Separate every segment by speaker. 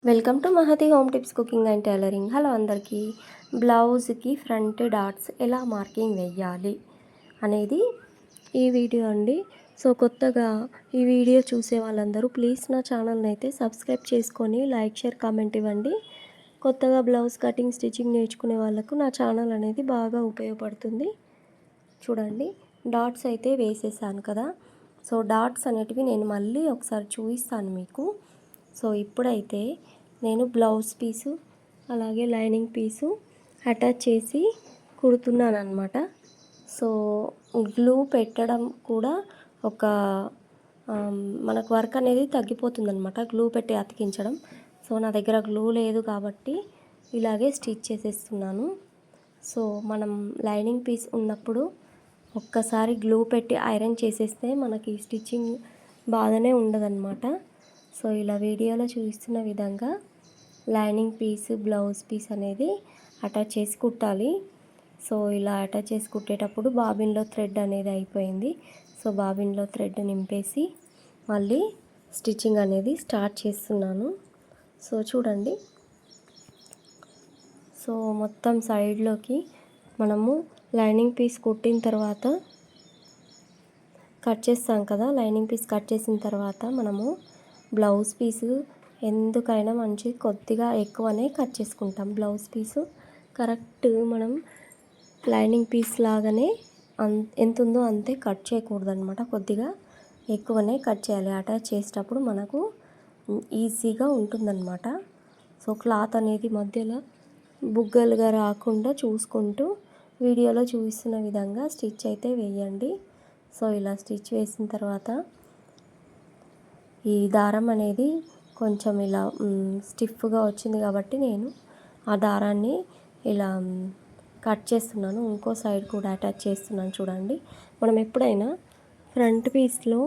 Speaker 1: Welcome to Mahathi home tips cooking and tailoring. Hello అందరికీ. బ్లౌజ్కి front dots ఎలా marking వేయాలి అనేది ఈ వీడియో అండి. సో కొత్తగా ఈ వీడియో చూసే వాళ్ళందరూ ప్లీజ్ నా ఛానల్ని అయితే సబ్స్క్రైబ్ చేసుకొని లైక్ షేర్ కామెంట్ ఇవ్వండి. కొత్తగా బ్లౌజ్ కటింగ్ స్టిచ్చింగ్ నేర్చుకునే వాళ్ళకు నా ఛానల్ అనేది బాగా ఉపయోగపడుతుంది. చూడండి, డాట్స్ అయితే వేసేసాను కదా. సో డాట్స్ అనేటివి నేను మళ్ళీ ఒకసారి చూపిస్తాను మీకు. సో ఇప్పుడైతే నేను బ్లౌజ్ పీసు అలాగే లైనింగ్ పీసు అటాచ్ చేసి కుడుతున్నాను అనమాట. సో గ్లూ పెట్టడం కూడా ఒక మనకు వర్క్ అనేది తగ్గిపోతుంది అనమాట, గ్లూ పెట్టి అతికించడం. సో నా దగ్గర గ్లూ లేదు కాబట్టి ఇలాగే స్టిచ్ చేసేస్తున్నాను. సో మనం లైనింగ్ పీస్ ఉన్నప్పుడు ఒక్కసారి గ్లూ పెట్టి ఐరన్ చేసేస్తే మనకి స్టిచ్చింగ్ బాధనే ఉండదన్నమాట. సో ఇలా వీడియోలో చూపిస్తున్న విధంగా లైనింగ్ పీస్ బ్లౌజ్ పీస్ అనేది అటాచ్ చేసి కుట్టాలి. సో ఇలా అటాచ్ చేసి కుట్టేటప్పుడు బాబిన్లో థ్రెడ్ అనేది అయిపోయింది. సో బాబిన్లో థ్రెడ్ నింపేసి మళ్ళీ స్టిచ్చింగ్ అనేది స్టార్ట్ చేస్తున్నాను. సో చూడండి, సో మొత్తం సైడ్లోకి మనము లైనింగ్ పీస్ కుట్టిన తర్వాత కట్ చేస్తాం కదా. లైనింగ్ పీస్ కట్ చేసిన తర్వాత మనము బ్లౌజ్ పీసు ఎందుకైనా మంచి కొద్దిగా ఎక్కువనే కట్ చేసుకుంటాం. బ్లౌజ్ పీసు కరెక్ట్ మనం లైనింగ్ పీస్ లాగానే ఎంత ఉందో అంతే కట్ చేయకూడదు అనమాట, కొద్దిగా ఎక్కువనే కట్ చేయాలి. అటాచ్ చేసేటప్పుడు మనకు ఈజీగా ఉంటుందన్నమాట. సో క్లాత్ అనేది మధ్యలో బుగ్గలుగా రాకుండా చూసుకుంటూ వీడియోలో చూపిస్తున్న విధంగా స్టిచ్ అయితే వేయండి. సో ఇలా స్టిచ్ వేసిన తర్వాత ఈ దారం అనేది కొంచెం ఇలా స్టిఫ్గా వచ్చింది కాబట్టి నేను ఆ దారాన్ని ఇలా కట్ చేస్తున్నాను. ఇంకో సైడ్ కూడా అటాచ్ చేస్తున్నాను. చూడండి, మనం ఎప్పుడైనా ఫ్రంట్ పీస్లో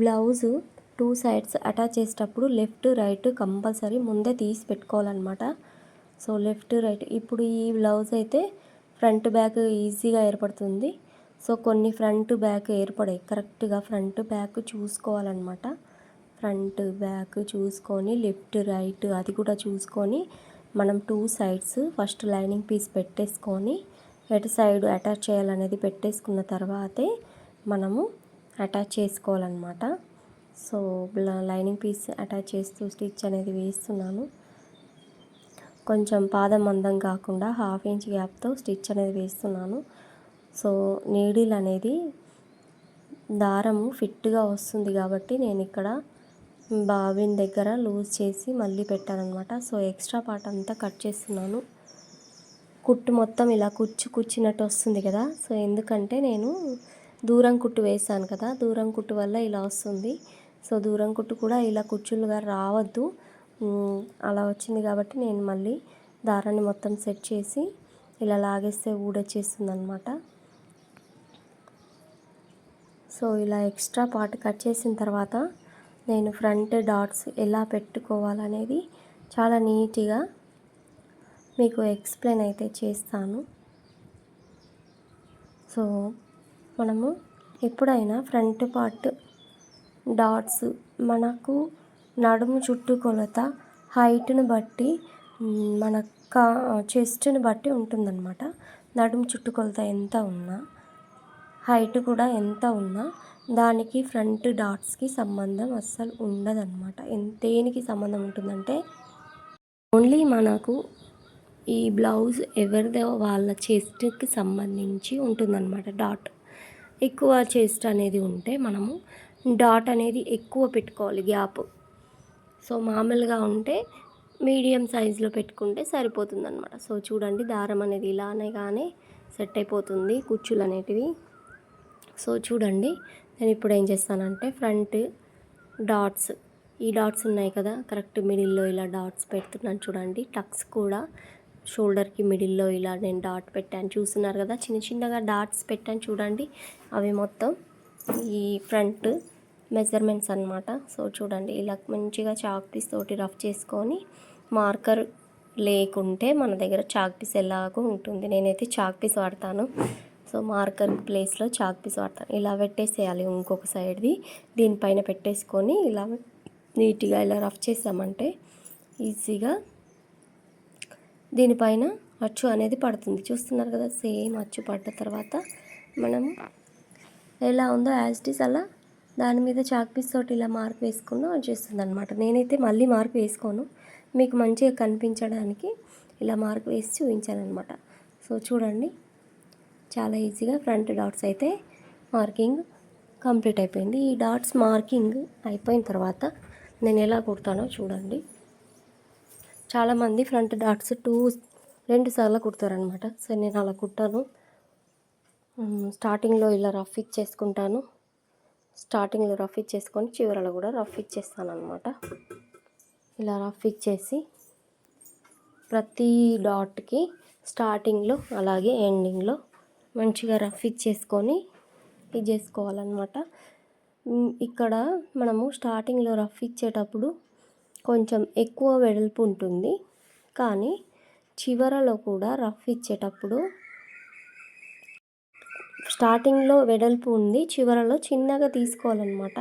Speaker 1: బ్లౌజు 2 సైడ్స్ అటాచ్ చేసేటప్పుడు లెఫ్ట్ రైట్ కంపల్సరీ ముందే తీసి పెట్టుకోవాలన్నమాట. సో లెఫ్ట్ రైట్ ఇప్పుడు ఈ బ్లౌజ్ అయితే ఫ్రంట్ బ్యాక్ ఈజీగా ఏర్పడుతుంది. సో కొన్ని ఫ్రంట్ బ్యాక్ ఏర్పడాయి, కరెక్ట్గా ఫ్రంట్ బ్యాక్ చూసుకోవాలన్నమాట. ఫ్రంట్ బ్యాక్ చూసుకొని లెఫ్ట్ రైట్ అది కూడా చూసుకొని మనం 2 సైడ్స్ ఫస్ట్ లైనింగ్ పీస్ పెట్టేసుకొని ఎటు సైడ్ అటాచ్ చేయాలనేది పెట్టేసుకున్న తర్వాతే మనము అటాచ్ చేసుకోవాలన్నమాట. సో లైనింగ్ పీస్ అటాచ్ చేస్తూ స్టిచ్ అనేది వేస్తున్నాను. కొంచెం పాదం మందం కాకుండా 1/2 ఇంచ్ గ్యాప్తో స్టిచ్ అనేది వేస్తున్నాను. సో నీడిల్ అనేది దారము ఫిట్గా వస్తుంది కాబట్టి నేను ఇక్కడ బాబిన్ దగ్గర లూజ్ చేసి మళ్ళీ పెట్టానన్నమాట. సో ఎక్స్ట్రా పార్ట్ అంతా కట్ చేస్తున్నాను. కుట్టు మొత్తం ఇలా కుచ్చినట్టు వస్తుంది కదా. సో ఎందుకంటే నేను దూరం కుట్టు వేసాను కదా, దూరం కుట్టు వల్ల ఇలా వస్తుంది. సో దూరం కుట్టు కూడా ఇలా కుచ్చులుగా రావద్దు, అలా వచ్చింది కాబట్టి నేను మళ్ళీ దారాన్ని మొత్తం సెట్ చేసి ఇలా లాగేస్తే ఊడొచ్చేస్తుంది అన్నమాట. సో ఇలా ఎక్స్ట్రా పార్ట్ కట్ చేసిన తర్వాత నేను ఫ్రంట్ డాట్స్ ఎలా పెట్టుకోవాలనేది చాలా నీట్గా మీకు ఎక్స్ప్లెయిన్ అయితే చేస్తాను. సో మనము ఎప్పుడైనా ఫ్రంట్ పార్ట్ డాట్స్ మనకు నడుము చుట్టూ కొలత హైట్ను బట్టి మన చెస్ట్ని బట్టి ఉంటుందన్నమాట. నడుము చుట్టూ కొలత ఎంత ఉన్నా హైట్ కూడా ఎంత ఉన్నా దానికి ఫ్రంట్ డాట్స్కి సంబంధం అస్సలు ఉండదన్నమాట. దేనికి సంబంధం ఉంటుందంటే ఓన్లీ మనకు ఈ బ్లౌజ్ ఎవరిదో వాళ్ళ చెస్ట్కి సంబంధించి ఉంటుందన్నమాట. డాట్ ఎక్కువ చెస్ట్ అనేది ఉంటే మనము డాట్ అనేది ఎక్కువ పెట్టుకోవాలి, గ్యాప్. సో మామూలుగా ఉంటే మీడియం సైజులో పెట్టుకుంటే సరిపోతుందన్నమాట. సో చూడండి, దారం అనేది ఇలానే కానీ సెట్ అయిపోతుంది కుచ్చులు అనేటివి. సో చూడండి, నేను ఇప్పుడు ఏం చేస్తానంటే ఫ్రంట్ డాట్స్, ఈ డాట్స్ ఉన్నాయి కదా కరెక్ట్ మిడిల్లో ఇలా డాట్స్ పెడుతున్నాను. చూడండి, టక్స్ కూడా షోల్డర్కి మిడిల్లో ఇలా నేను డాట్ పెట్టాను. చూస్తున్నారు కదా, చిన్న చిన్నగా డాట్స్ పెట్టాను చూడండి. అవి మొత్తం ఈ ఫ్రంట్ మెజర్మెంట్స్ అన్నమాట. సో చూడండి, ఇలా మంచిగా చాక్ పీస్ తోటి రఫ్ చేసుకొని, మార్కర్ లేకుంటే మన దగ్గర చాక్ పీస్ ఎలాగో ఉంటుంది, నేనైతే చాక్ పీస్ వాడతాను. సో మార్కర్ ప్లేస్లో చాక్ పీస్ వాడతాను. ఇలా పెట్టేసేయాలి ఇంకొక సైడ్ది, దీనిపైన పెట్టేసుకొని ఇలా నీట్గా ఇలా రఫ్ చేసామంటే ఈజీగా దీనిపైన అచ్చు అనేది పడుతుంది. చూస్తున్నారు కదా, సేమ్ అచ్చు పడ్డ తర్వాత మనం ఎలా ఉందో యాజ్ ఇట్ ఈస్ అలా దాని మీద చాక్ పీస్ తోటి ఇలా మార్క్ వేసుకున్నా వచ్చేస్తుంది అనమాట. నేనైతే మళ్ళీ మార్క్ వేసుకోను, మీకు మంచిగా కనిపించడానికి ఇలా మార్క్ వేసి చూపించాను అనమాట. సో చూడండి, చాలా ఈజీగా ఫ్రంట్ డాట్స్ అయితే మార్కింగ్ కంప్లీట్ అయిపోయింది. ఈ డాట్స్ మార్కింగ్ అయిపోయిన తర్వాత నేను ఎలా కుడతానో చూడండి. చాలామంది ఫ్రంట్ డాట్స్ 2 సార్లు కుడతారనమాట. సో నేను అలా కుట్టాను. స్టార్టింగ్లో ఇలా రఫ్ ఇచ్చేసుకుంటాను. స్టార్టింగ్లో రఫ్ ఇచ్చేసుకొని చివరలో కూడా రఫ్ ఇచ్చేస్తాను అనమాట. ఇలా రఫ్ ఇచ్చేసి ప్రతి డాట్కి స్టార్టింగ్లో అలాగే ఎండింగ్లో మంచిగా రఫ్ ఇచ్చేసుకొని ఇది చేసుకోవాలన్నమాట. ఇక్కడ మనము స్టార్టింగ్లో రఫ్ ఇచ్చేటప్పుడు కొంచెం ఎక్కువ వెడల్పు ఉంటుంది, కానీ చివరలో కూడా రఫ్ ఇచ్చేటప్పుడు స్టార్టింగ్లో వెడల్పు ఉంది, చివరలో చిన్నగా తీసుకోవాలన్నమాట.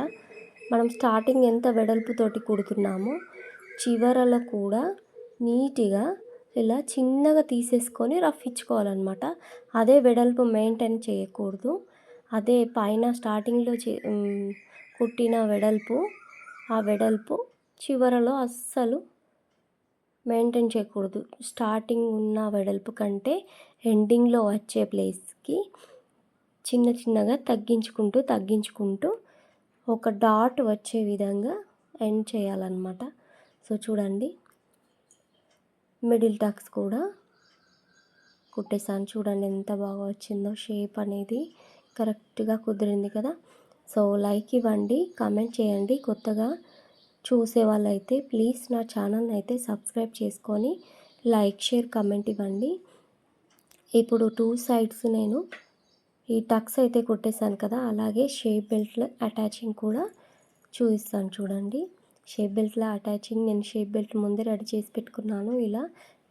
Speaker 1: మనం స్టార్టింగ్ ఎంత వెడల్పుతోటి కుడుతున్నామో చివరలో కూడా నీట్గా ఇలా చిన్నగా తీసేసుకొని రఫ్ ఇచ్చుకోవాలన్నమాట. అదే వెడల్పు మెయింటైన్ చేయకూడదు. అదే పైన స్టార్టింగ్లో కుట్టిన వెడల్పు, ఆ వెడల్పు చివరలో అస్సలు మెయింటైన్ చేయకూడదు. స్టార్టింగ్ ఉన్న వెడల్పు కంటే ఎండింగ్లో వచ్చే ప్లేస్కి చిన్నగా తగ్గించుకుంటూ ఒక డాట్ వచ్చే విధంగా ఎండ్ చేయాలన్నమాట. సో చూడండి, మిడిల్ టక్స్ కూడా కుట్టేసాను. చూడండి ఎంత బాగా వచ్చిందో, షేప్ అనేది కరెక్ట్గా కుదిరింది కదా. సో లైక్ ఇవ్వండి, కామెంట్ చేయండి. కొత్తగా చూసే వాళ్ళైతే ప్లీజ్ నా ఛానల్ అయితే సబ్స్క్రైబ్ చేసుకొని లైక్, షేర్, కామెంట్ ఇవ్వండి. ఇప్పుడు 2 సైడ్స్ నేను ఈ టక్స్ అయితే కుట్టేశాను కదా, అలాగే షేప్ బెల్ట్లో అటాచింగ్ కూడా చూపిస్తాను చూడండి. షేప్ బెల్ట్లో అటాచింగ్ నేను షేప్ బెల్ట్ ముందే రెడీ చేసి పెట్టుకున్నాను. ఇలా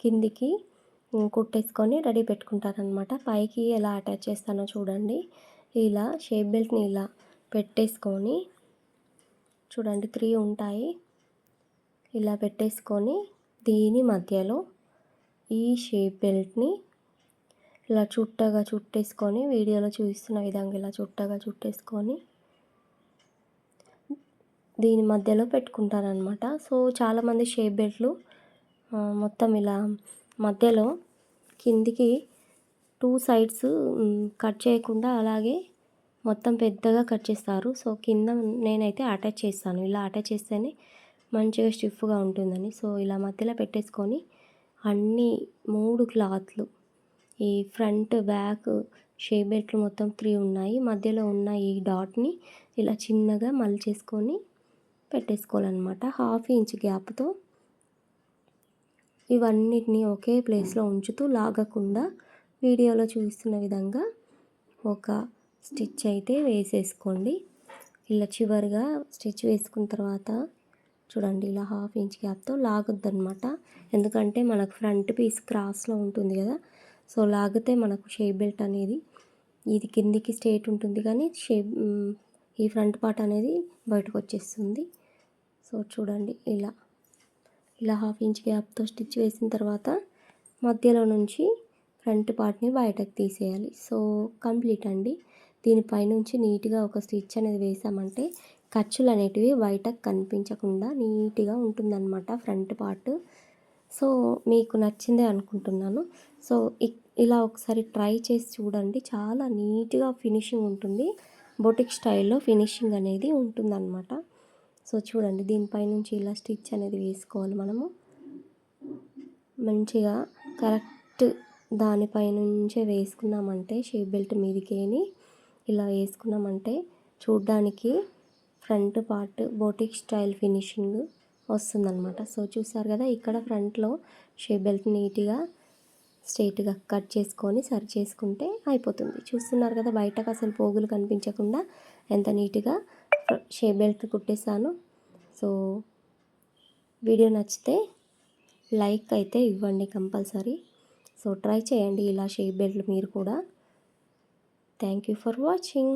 Speaker 1: కిందికి కుట్టేసుకొని రెడీ పెట్టుకుంటారనమాట. పైకి ఎలా అటాచ్ చేస్తానో చూడండి. ఇలా షేప్ బెల్ట్ని ఇలా పెట్టేసుకొని చూడండి, 3 ఉంటాయి. ఇలా పెట్టేసుకొని దీని మధ్యలో ఈ షేప్ బెల్ట్ని ఇలా చుట్టేసుకొని వీడియోలో చూపిస్తున్న విధంగా ఇలా చుట్టేసుకొని దీని మధ్యలో పెట్టుకుంటారనమాట. సో చాలామంది షేప్ బెల్ట్లు మొత్తం ఇలా మధ్యలో కిందికి 2 సైడ్స్ కట్ చేయకుండా అలాగే మొత్తం పెద్దగా కట్ చేస్తారు. సో కింద నేనైతే అటాచ్ చేస్తాను. ఇలా అటాచ్ చేస్తేనే మంచిగా స్టిఫ్గా ఉంటుందని. సో ఇలా మధ్యలో పెట్టేసుకొని అన్ని 3 క్లాత్లు, ఈ ఫ్రంట్ బ్యాక్ షేప్ బెల్ట్లు మొత్తం 3 ఉన్నాయి. మధ్యలో ఉన్న ఈ డాట్ని ఇలా చిన్నగా మలిచేసుకొని పెట్టేసుకోవాలన్నమాట. 1/2 ఇంచ్ గ్యాప్తో ఇవన్నిటిని ఒకే ప్లేస్లో ఉంచుతూ లాగకుండా వీడియోలో చూస్తున్న విధంగా ఒక స్టిచ్ అయితే వేసేసుకోండి. ఇలా చివరిగా స్టిచ్ వేసుకున్న తర్వాత చూడండి, ఇలా 1/2 ఇంచ్ గ్యాప్తో లాగొద్దనమాట. ఎందుకంటే మనకు ఫ్రంట్ పీస్ క్రాస్లో ఉంటుంది కదా. సో లాగితే మనకు షేప్ బెల్ట్ అనేది ఇది కిందికి స్ట్రేట్ ఉంటుంది, కానీ ఈ ఫ్రంట్ పార్ట్ అనేది బయటకు వచ్చేస్తుంది. సో చూడండి, ఇలా 1/2 ఇంచ్ గ్యాప్తో స్టిచ్ వేసిన తర్వాత మధ్యలో నుంచి ఫ్రంట్ పార్ట్ని బయటకు తీసేయాలి. సో కంప్లీట్ అండి. దీనిపైనుంచి నీట్గా ఒక స్టిచ్ అనేది వేసామంటే ఖర్చులు అనేటివి బయటకు కనిపించకుండా నీట్గా ఉంటుందన్నమాట ఫ్రంట్ పార్ట్. సో మీకు నచ్చిందే అనుకుంటున్నాను. సో ఇలా ఒకసారి ట్రై చేసి చూడండి, చాలా నీట్గా ఫినిషింగ్ ఉంటుంది. బొటిక్ స్టైల్లో ఫినిషింగ్ అనేది ఉంటుందన్నమాట. సో చూడండి, దీనిపైనుంచి ఇలా స్టిచ్ అనేది వేసుకోవాలి మనము. మంచిగా కరెక్ట్ దానిపైనుంచే వేసుకున్నామంటే షేప్ బెల్ట్ మీదికేని ఇలా వేసుకున్నామంటే చూడ్డానికి front part boutique style finishing వస్తుందన్నమాట. సో చూసారు కదా, ఇక్కడ ఫ్రంట్లో షేప్ బెల్ట్ నీట్గా స్ట్రైట్గా కట్ చేసుకొని సరి చేసుకుంటే అయిపోతుంది. చూస్తున్నారు కదా, బయటకు అసలు పోగులు కనిపించకుండా ఎంత నీట్గా షేప్ బెల్ట్ కుట్టేసాను. సో వీడియో నచ్చితే లైక్ అయితే ఇవ్వండి కంపల్సరీ. సో ట్రై చేయండి ఇలా షేప్ బెల్ట్లు మీరు కూడా. Thank you for watching.